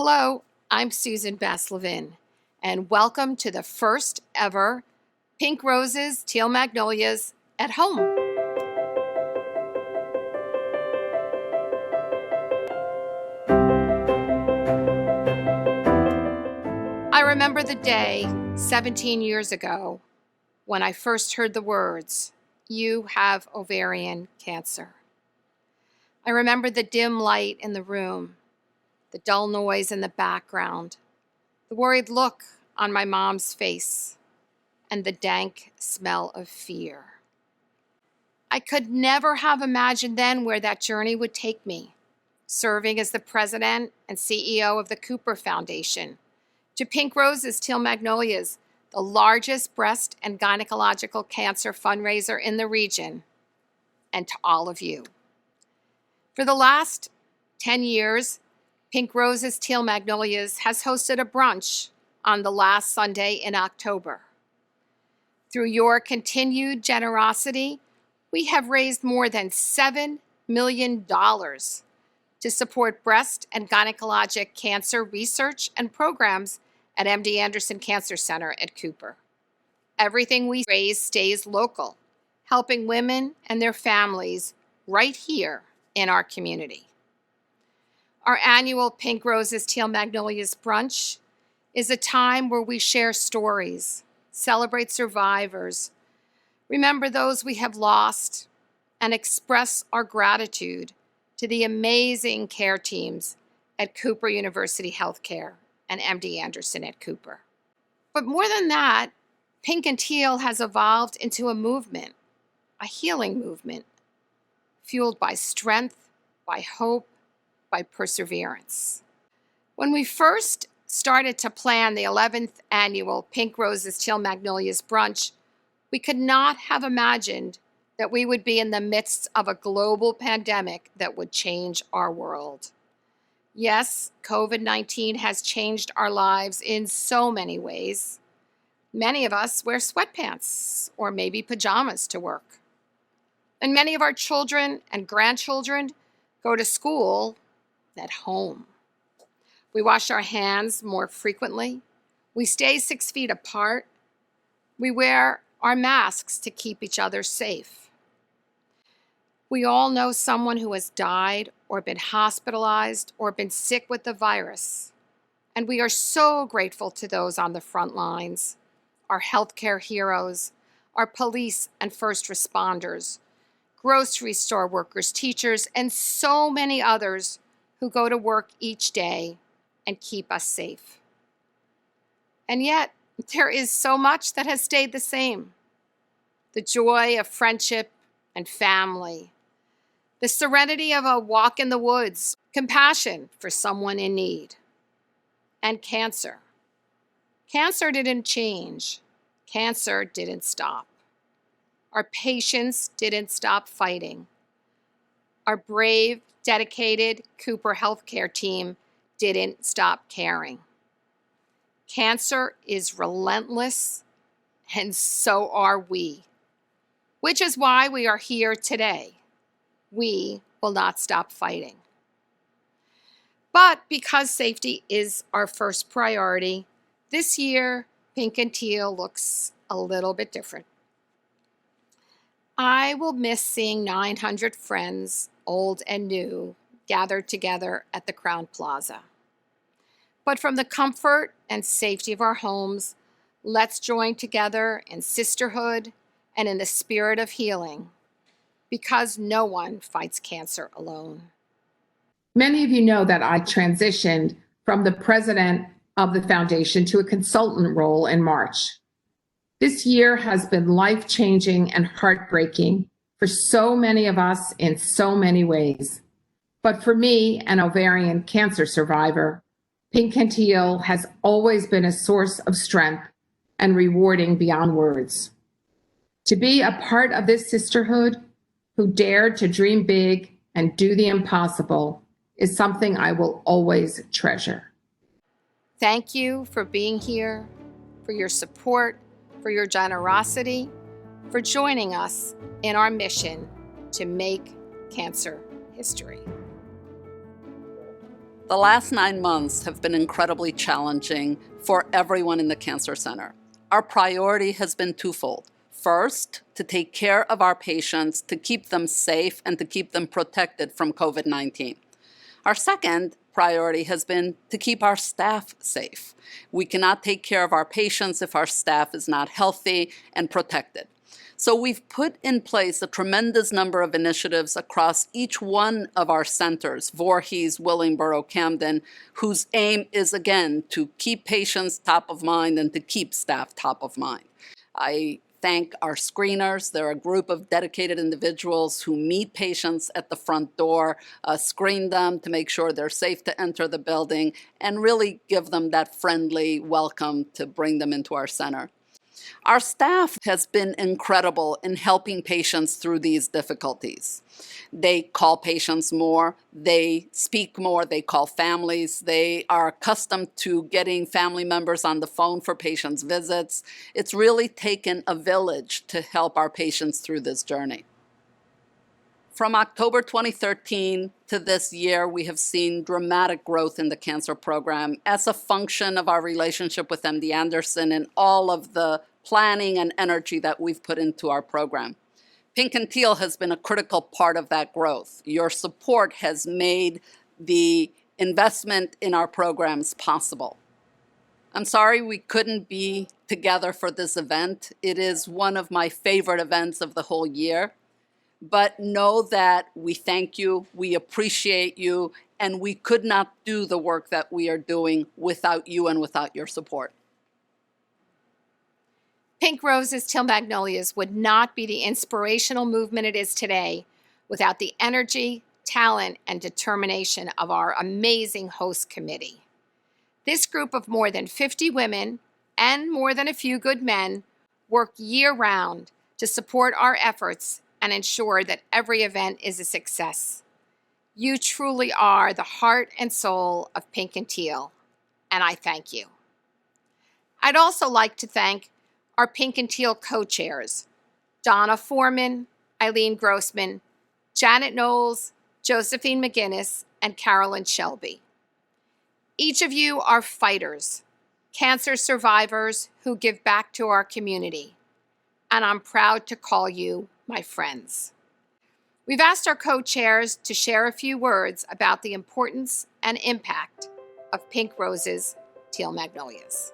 Hello, I'm Susan Levin, and welcome to the first ever Pink Roses, Teal Magnolias at Home. I remember the day 17 years ago when I first heard the words, "You have ovarian cancer." I remember the dim light in the room, the dull noise in the background, the worried look on my mom's face, and the dank smell of fear. I could never have imagined then where that journey would take me, serving as the president and CEO of the Cooper Foundation, to Pink Roses, Teal Magnolias, the largest breast and gynecological cancer fundraiser in the region, and to all of you. For the last 10 years, Pink Roses, Teal Magnolias has hosted a brunch on the last Sunday in October. Through your continued generosity, we have raised more than $7 million to support breast and gynecologic cancer research and programs at MD Anderson Cancer Center at Cooper. Everything we raise stays local, helping women and their families right here in our community. Our annual Pink Roses, Teal Magnolias brunch is a time where we share stories, celebrate survivors, remember those we have lost, and express our gratitude to the amazing care teams at Cooper University Healthcare and MD Anderson at Cooper. But more than that, Pink and Teal has evolved into a movement, a healing movement, fueled by strength, by hope, by perseverance. When we first started to plan the 11th annual Pink Roses, Teal Magnolias brunch, we could not have imagined that we would be in the midst of a global pandemic that would change our world. Yes, COVID-19 has changed our lives in so many ways. Many of us wear sweatpants or maybe pajamas to work. And many of our children and grandchildren go to school at home. We wash our hands more frequently. We stay 6 feet apart. We wear our masks to keep each other safe. We all know someone who has died or been hospitalized or been sick with the virus. And we are so grateful to those on the front lines, our healthcare heroes, our police and first responders, grocery store workers, teachers, and so many others who go to work each day and keep us safe. And yet, there is so much that has stayed the same. The joy of friendship and family, the serenity of a walk in the woods, compassion for someone in need, and cancer. Cancer didn't change. Cancer didn't stop. Our patients didn't stop fighting. Our brave, dedicated Cooper healthcare team didn't stop caring. Cancer is relentless, and so are we, which is why we are here today. We will not stop fighting. But because safety is our first priority, this year, Pink and Teal looks a little bit different. I will miss seeing 900 friends, old and new, gathered together at the Crown Plaza. But from the comfort and safety of our homes, let's join together in sisterhood and in the spirit of healing, because no one fights cancer alone. Many of you know that I transitioned from the president of the foundation to a consultant role in March. This year has been life-changing and heartbreaking for so many of us in so many ways. But for me, an ovarian cancer survivor, Pink and Teal has always been a source of strength and rewarding beyond words. To be a part of this sisterhood who dared to dream big and do the impossible is something I will always treasure. Thank you for being here, for your support, for your generosity, for joining us in our mission to make cancer history. The last 9 months have been incredibly challenging for everyone in the Cancer Center. Our priority has been twofold. First, to take care of our patients, to keep them safe and to keep them protected from COVID-19. Our second priority has been to keep our staff safe. We cannot take care of our patients if our staff is not healthy and protected. So we've put in place a tremendous number of initiatives across each one of our centers, Voorhees, Willingboro, Camden, whose aim is, again, to keep patients top of mind and to keep staff top of mind. I thank our screeners. They're a group of dedicated individuals who meet patients at the front door, screen them to make sure they're safe to enter the building, and really give them that friendly welcome to bring them into our center. Our staff has been incredible in helping patients through these difficulties. They call patients more, they speak more, they call families, they are accustomed to getting family members on the phone for patients' visits. It's really taken a village to help our patients through this journey. From October 2013 to this year, we have seen dramatic growth in the cancer program as a function of our relationship with MD Anderson and all of the planning and energy that we've put into our program. Pink and Teal has been a critical part of that growth. Your support has made the investment in our programs possible. I'm sorry we couldn't be together for this event. It is one of my favorite events of the whole year. But know that we thank you, we appreciate you, and we could not do the work that we are doing without you and without your support. Pink Roses, Teal Magnolias would not be the inspirational movement it is today without the energy, talent, and determination of our amazing host committee. This group of more than 50 women and more than a few good men work year-round to support our efforts and ensure that every event is a success. You truly are the heart and soul of Pink and Teal, and I thank you. I'd also like to thank our Pink and Teal co-chairs, Donna Foreman, Eileen Grossman, Janet Knowles, Josephine McGinnis, and Carolyn Shelby. Each of you are fighters, cancer survivors who give back to our community, and I'm proud to call you my friends. We've asked our co-chairs to share a few words about the importance and impact of Pink Roses, Teal Magnolias.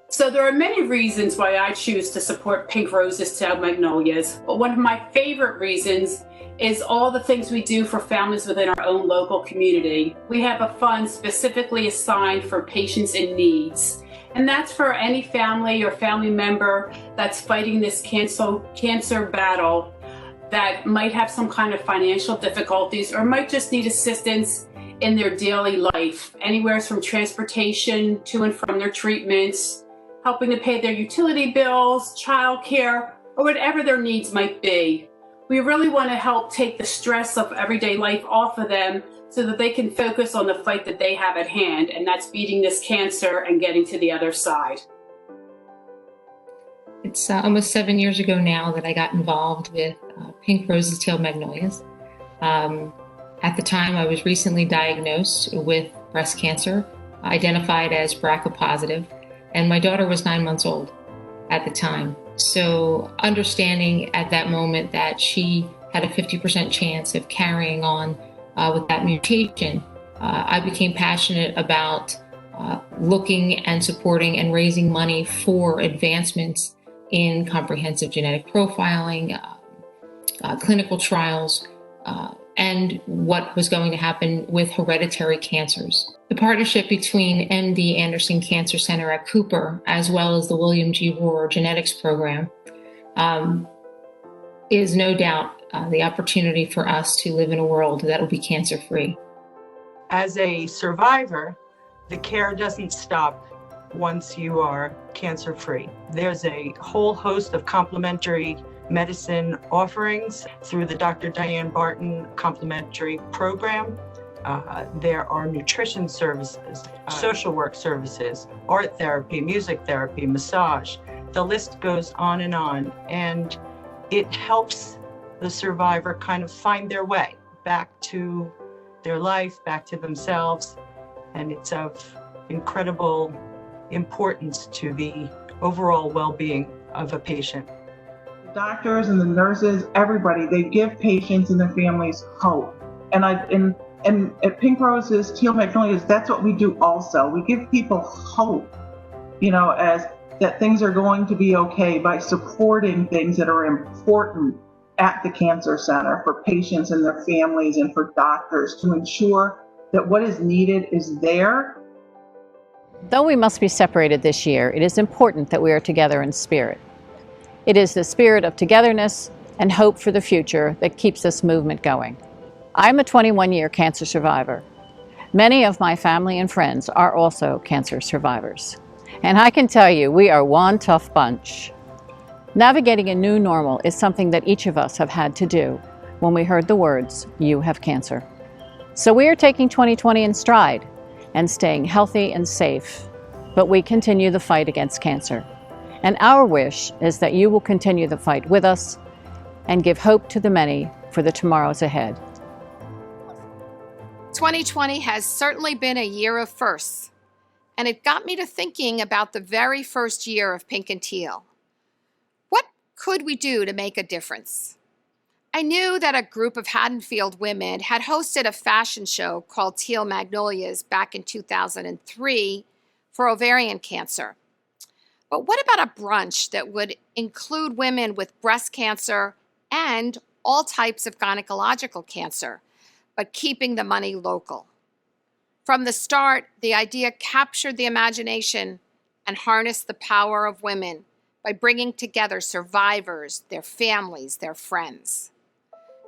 So there are many reasons why I choose to support Pink Roses, Teal Magnolias, but one of my favorite reasons is all the things we do for families within our own local community. We have a fund specifically assigned for patients in needs, and that's for any family or family member that's fighting this cancer battle that might have some kind of financial difficulties or might just need assistance in their daily life, anywhere from transportation to and from their treatments, helping to pay their utility bills, childcare, or whatever their needs might be. We really want to help take the stress of everyday life off of them so that they can focus on the fight that they have at hand, and that's beating this cancer and getting to the other side. It's almost 7 years ago now that I got involved with Pink Roses, Teal Magnolias. At the time, I was recently diagnosed with breast cancer, identified as BRCA positive, and my daughter was 9 months old at the time. So understanding at that moment that she had a 50% chance of carrying on with that mutation, I became passionate about looking and supporting and raising money for advancements in comprehensive genetic profiling, clinical trials, and what was going to happen with hereditary cancers. The partnership between MD Anderson Cancer Center at Cooper, as well as the William G. Rohr Genetics Program, is no doubt the opportunity for us to live in a world that will be cancer-free. As a survivor, the care doesn't stop once you are cancer-free. There's a whole host of complementary medicine offerings through the Dr. Diane Barton complementary program. There are nutrition services, social work services, art therapy, music therapy, massage. The list goes on, and it helps the survivor kind of find their way back to their life, back to themselves. And it's of incredible importance to the overall well-being of a patient. The doctors and the nurses, everybody, they give patients and their families hope. And at Pink Roses, Teal Magnolias, that's what we do also. We give people hope, as that things are going to be okay by supporting things that are important at the cancer center for patients and their families and for doctors to ensure that what is needed is there. Though we must be separated this year, it is important that we are together in spirit. It is the spirit of togetherness and hope for the future that keeps this movement going. I'm a 21-year cancer survivor. Many of my family and friends are also cancer survivors. And I can tell you, we are one tough bunch. Navigating a new normal is something that each of us have had to do when we heard the words, "You have cancer." So we are taking 2020 in stride and staying healthy and safe, but we continue the fight against cancer. And our wish is that you will continue the fight with us and give hope to the many for the tomorrows ahead. 2020 has certainly been a year of firsts, and it got me to thinking about the very first year of Pink and Teal. What could we do to make a difference? I knew that a group of Haddonfield women had hosted a fashion show called Teal Magnolias back in 2003 for ovarian cancer. But what about a brunch that would include women with breast cancer and all types of gynecological cancer, but keeping the money local? From the start, the idea captured the imagination and harnessed the power of women by bringing together survivors, their families, their friends.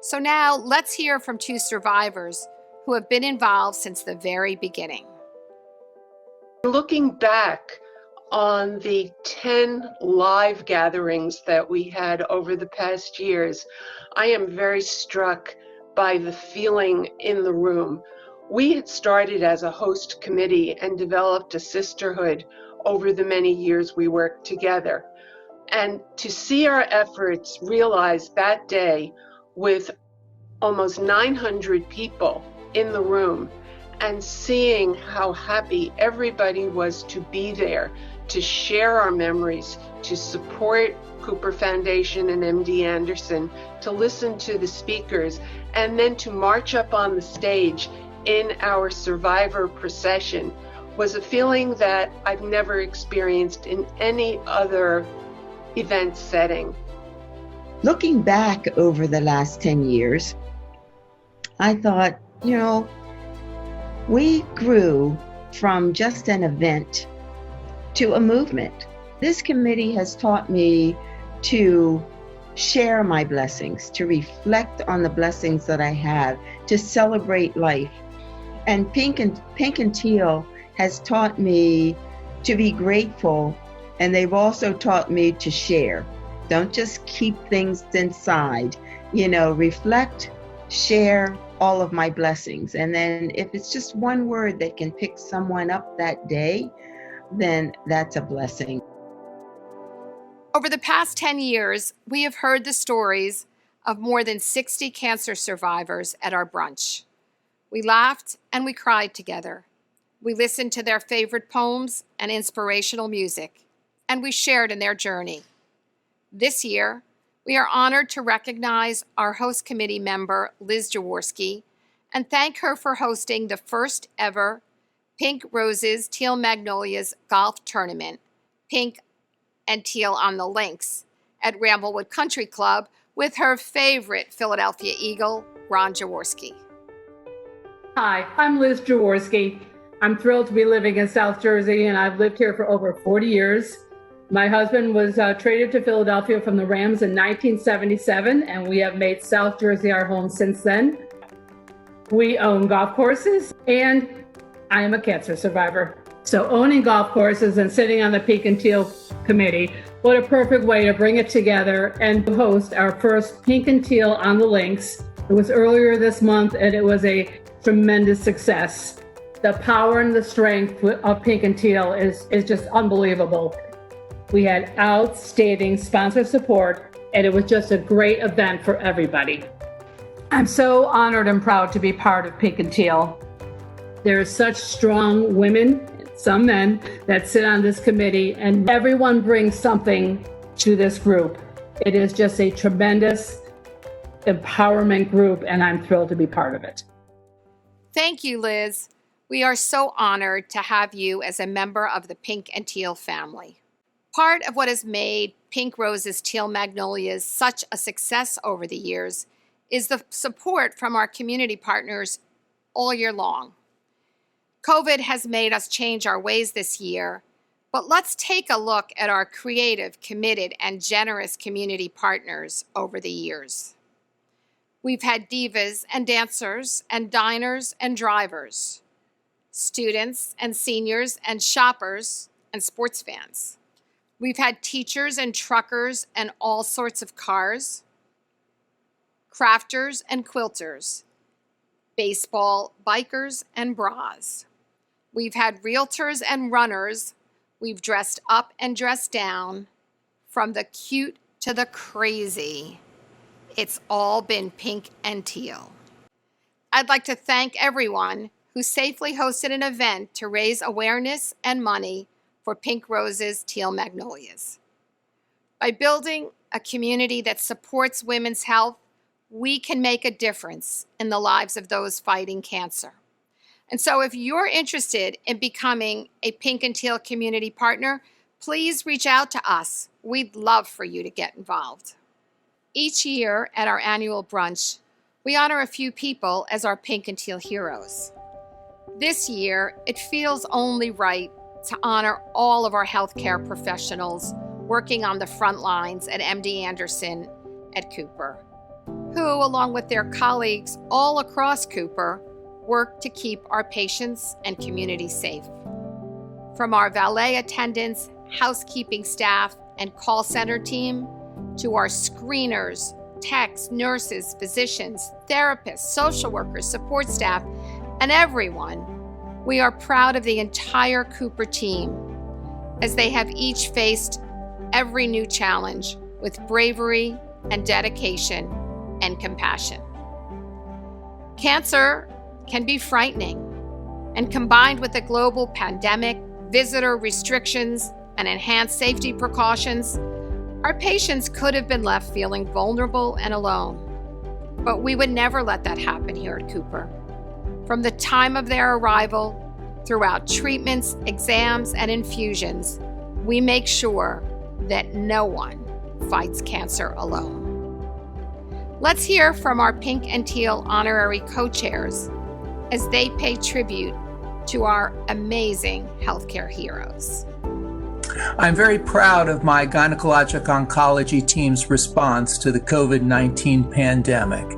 So now let's hear from two survivors who have been involved since the very beginning. Looking back on the 10 live gatherings that we had over the past years, I am very struck by the feeling in the room. We had started as a host committee and developed a sisterhood over the many years we worked together. And to see our efforts realized that day with almost 900 people in the room and seeing how happy everybody was to be there, to share our memories, to support Cooper Foundation and MD Anderson, to listen to the speakers, and then to march up on the stage in our survivor procession was a feeling that I've never experienced in any other event setting. Looking back over the last 10 years, I thought, we grew from just an event to a movement. This committee has taught me to share my blessings, to reflect on the blessings that I have, to celebrate life. And Pink and Teal has taught me to be grateful, and they've also taught me to share. Don't just keep things inside, reflect, share all of my blessings. And then if it's just one word that can pick someone up that day, then that's a blessing. Over the past 10 years, we have heard the stories of more than 60 cancer survivors at our brunch. We laughed and we cried together. We listened to their favorite poems and inspirational music, and we shared in their journey. This year, we are honored to recognize our host committee member, Liz Jaworski, and thank her for hosting the first ever Pink Roses Teal Magnolias golf tournament, Pink and Teal on the Links, at Ramblewood Country Club with her favorite Philadelphia Eagle, Ron Jaworski. Hi, I'm Liz Jaworski. I'm thrilled to be living in South Jersey, and I've lived here for over 40 years. My husband was traded to Philadelphia from the Rams in 1977, and we have made South Jersey our home since then. We own golf courses, and I am a cancer survivor. So owning golf courses and sitting on the Pink and Teal committee, what a perfect way to bring it together and host our first Pink and Teal on the Links. It was earlier this month, and it was a tremendous success. The power and the strength of Pink and Teal is just unbelievable. We had outstanding sponsor support, and it was just a great event for everybody. I'm so honored and proud to be part of Pink and Teal. There are such strong women, some men, that sit on this committee, and everyone brings something to this group. It is just a tremendous empowerment group, and I'm thrilled to be part of it. Thank you, Liz. We are so honored to have you as a member of the Pink and Teal family. Part of what has made Pink Roses Teal Magnolias such a success over the years is the support from our community partners all year long. COVID has made us change our ways this year, but let's take a look at our creative, committed, and generous community partners over the years. We've had divas and dancers and diners and drivers, students and seniors and shoppers and sports fans. We've had teachers and truckers and all sorts of cars, crafters and quilters, baseball, bikers, and bras. We've had realtors and runners. We've dressed up and dressed down, from the cute to the crazy. It's all been Pink and Teal. I'd like to thank everyone who safely hosted an event to raise awareness and money for Pink Roses Teal Magnolias. By building a community that supports women's health, we can make a difference in the lives of those fighting cancer. And so if you're interested in becoming a Pink and Teal community partner, please reach out to us. We'd love for you to get involved. Each year at our annual brunch, we honor a few people as our Pink and Teal heroes. This year, it feels only right to honor all of our healthcare professionals working on the front lines at MD Anderson at Cooper, who, along with their colleagues all across Cooper, work to keep our patients and community safe. From our valet attendants, housekeeping staff, and call center team, to our screeners, techs, nurses, physicians, therapists, social workers, support staff, and everyone, we are proud of the entire Cooper team as they have each faced every new challenge with bravery and dedication and compassion. Cancer can be frightening, and combined with the global pandemic, visitor restrictions, and enhanced safety precautions, our patients could have been left feeling vulnerable and alone. But we would never let that happen here at Cooper. From the time of their arrival, throughout treatments, exams, and infusions, we make sure that no one fights cancer alone. Let's hear from our Pink and Teal honorary co-chairs as they pay tribute to our amazing healthcare heroes. I'm very proud of my gynecologic oncology team's response to the COVID-19 pandemic.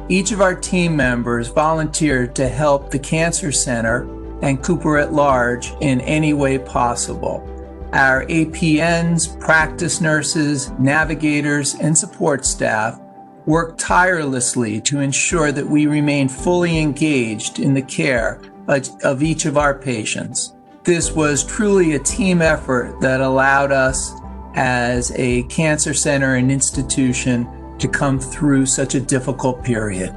Each of our team members volunteered to help the Cancer Center and Cooper at large in any way possible. Our APNs, practice nurses, navigators, and support staff worked tirelessly to ensure that we remain fully engaged in the care of each of our patients. This was truly a team effort that allowed us as a cancer center and institution to come through such a difficult period.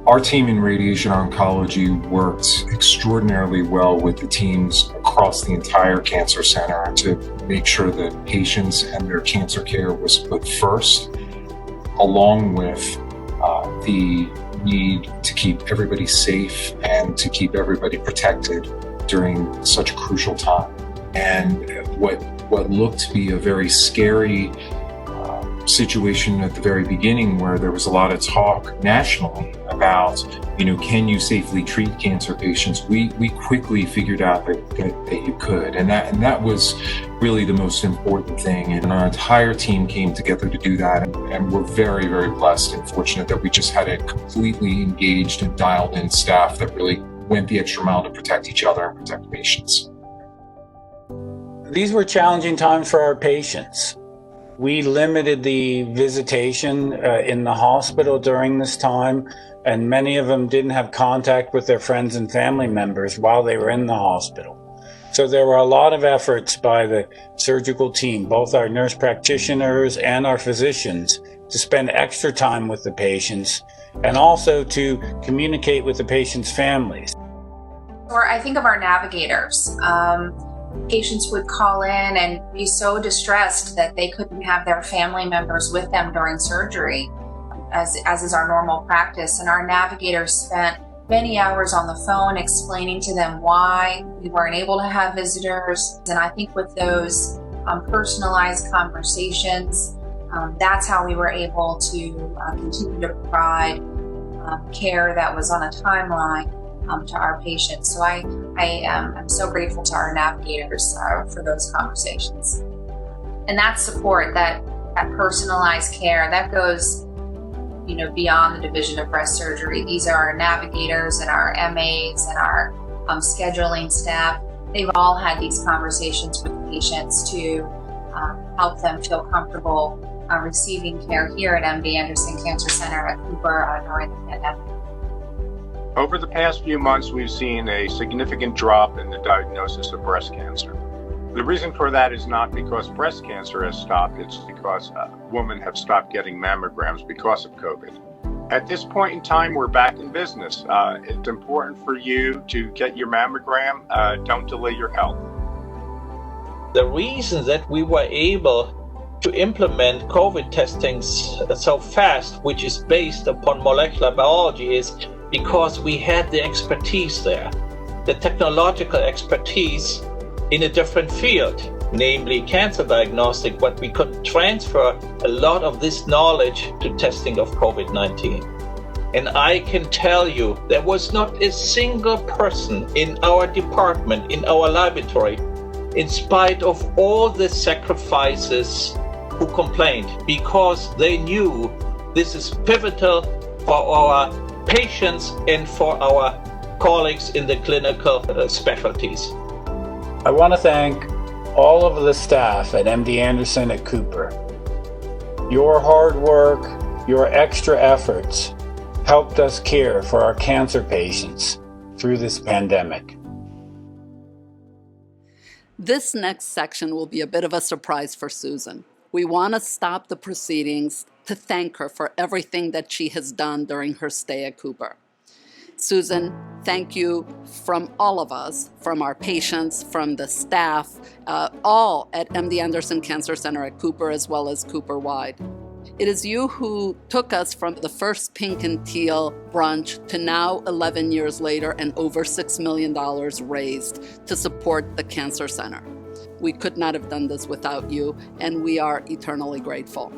Our team in radiation oncology worked extraordinarily well with the teams across the entire cancer center to make sure that patients and their cancer care was put first, along with the need to keep everybody safe and to keep everybody protected during such a crucial time. And what looked to be a very scary situation at the very beginning, where there was a lot of talk nationally about, can you safely treat cancer patients? We quickly figured out that you could, and that was really the most important thing. And our entire team came together to do that, and we're very, very blessed and fortunate that we just had a completely engaged and dialed in staff that really went the extra mile to protect each other and protect patients. These were challenging times for our patients. We limited the visitation in the hospital during this time, and many of them didn't have contact with their friends and family members while they were in the hospital. So there were a lot of efforts by the surgical team, both our nurse practitioners and our physicians, to spend extra time with the patients and also to communicate with the patient's families. Or I think of our navigators. Patients would call in and be so distressed that they couldn't have their family members with them during surgery, as is our normal practice. And our navigators spent many hours on the phone explaining to them why we weren't able to have visitors. And I think with those personalized conversations, that's how we were able to continue to provide care that was on a timeline to our patients. So I'm so grateful to our navigators for those conversations. And that support, that personalized care, that goes beyond the Division of Breast Surgery. These are our navigators and our MAs and our scheduling staff. They've all had these conversations with patients to help them feel comfortable receiving care here at MD Anderson Cancer Center at Cooper during the pandemic. Over the past few months, we've seen a significant drop in the diagnosis of breast cancer. The reason for that is not because breast cancer has stopped, it's because women have stopped getting mammograms because of COVID. At this point in time, we're back in business. It's important for you to get your mammogram. Don't delay your health. The reason that we were able to implement COVID testing so fast, which is based upon molecular biology, is because we had the expertise there, the technological expertise in a different field, namely cancer diagnostic, but we could transfer a lot of this knowledge to testing of COVID-19. And I can tell you, there was not a single person in our department, in our laboratory, in spite of all the sacrifices, who complained, because they knew this is pivotal for our patients and for our colleagues in the clinical specialties. I want to thank all of the staff at MD Anderson at Cooper. Your hard work, your extra efforts helped us care for our cancer patients through this pandemic. This next section will be a bit of a surprise for Susan. We want to stop the proceedings to thank her for everything that she has done during her stay at Cooper. Susan, thank you from all of us, from our patients, from the staff, all at MD Anderson Cancer Center at Cooper, as well as Cooper-wide. It is you who took us from the first Pink and Teal brunch to now 11 years later and over $6 million raised to support the Cancer Center. We could not have done this without you, and we are eternally grateful.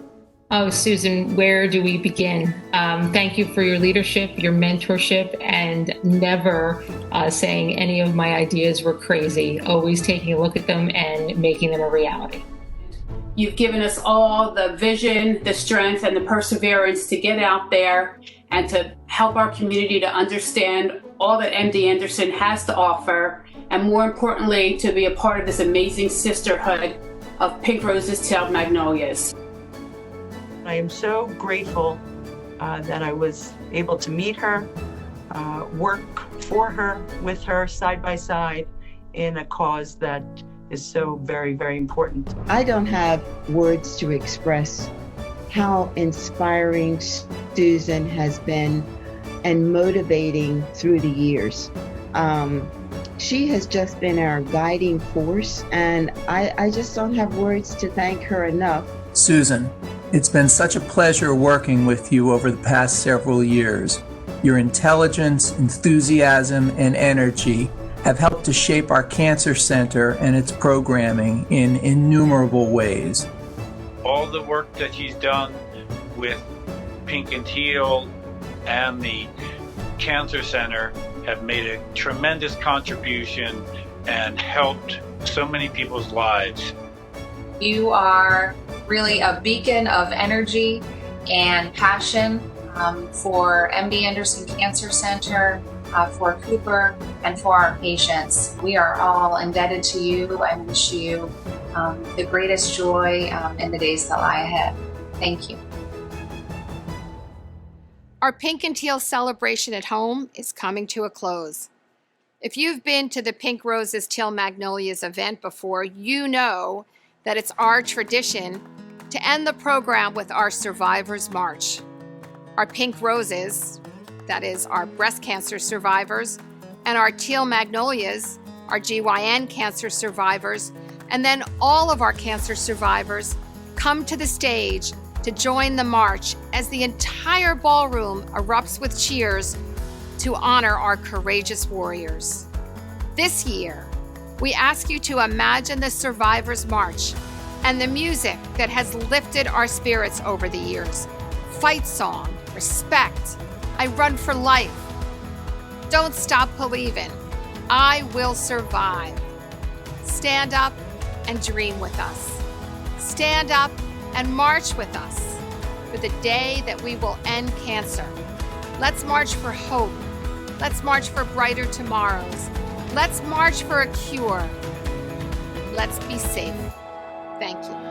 Oh, Susan, where do we begin? Thank you for your leadership, your mentorship, and never saying any of my ideas were crazy, always taking a look at them and making them a reality. You've given us all the vision, the strength, and the perseverance to get out there and to help our community to understand all that MD Anderson has to offer, and more importantly, to be a part of this amazing sisterhood of Pink Roses, Teal Magnolias. I am so grateful that I was able to meet her, work for her, with her, side by side, in a cause that is so very, very important. I don't have words to express how inspiring Susan has been and motivating through the years. She has just been our guiding force, and I just don't have words to thank her enough. Susan, it's been such a pleasure working with you over the past several years. Your intelligence, enthusiasm, and energy have helped to shape our cancer center and its programming in innumerable ways. All the work that she's done with Pink and Teal and the Cancer Center have made a tremendous contribution and helped so many people's lives. You are really a beacon of energy and passion for MD Anderson Cancer Center, for Cooper, and for our patients. We are all indebted to you and wish you the greatest joy in the days that lie ahead. Thank you. Our Pink and Teal celebration at home is coming to a close. If you've been to the Pink Roses Teal Magnolias event before, you know that it's our tradition to end the program with our Survivors March. our Pink Roses, that is our breast cancer survivors, and our Teal Magnolias, our GYN cancer survivors, and then all of our cancer survivors come to the stage to join the march as the entire ballroom erupts with cheers to honor our courageous warriors. This year, we ask you to imagine the Survivors March and the music that has lifted our spirits over the years. Fight song, respect, I run for life. Don't stop believing. I will survive. Stand up and dream with us. Stand up and march with us for the day that we will end cancer. Let's march for hope. Let's march for brighter tomorrows. Let's march for a cure. Let's be safe. Thank you.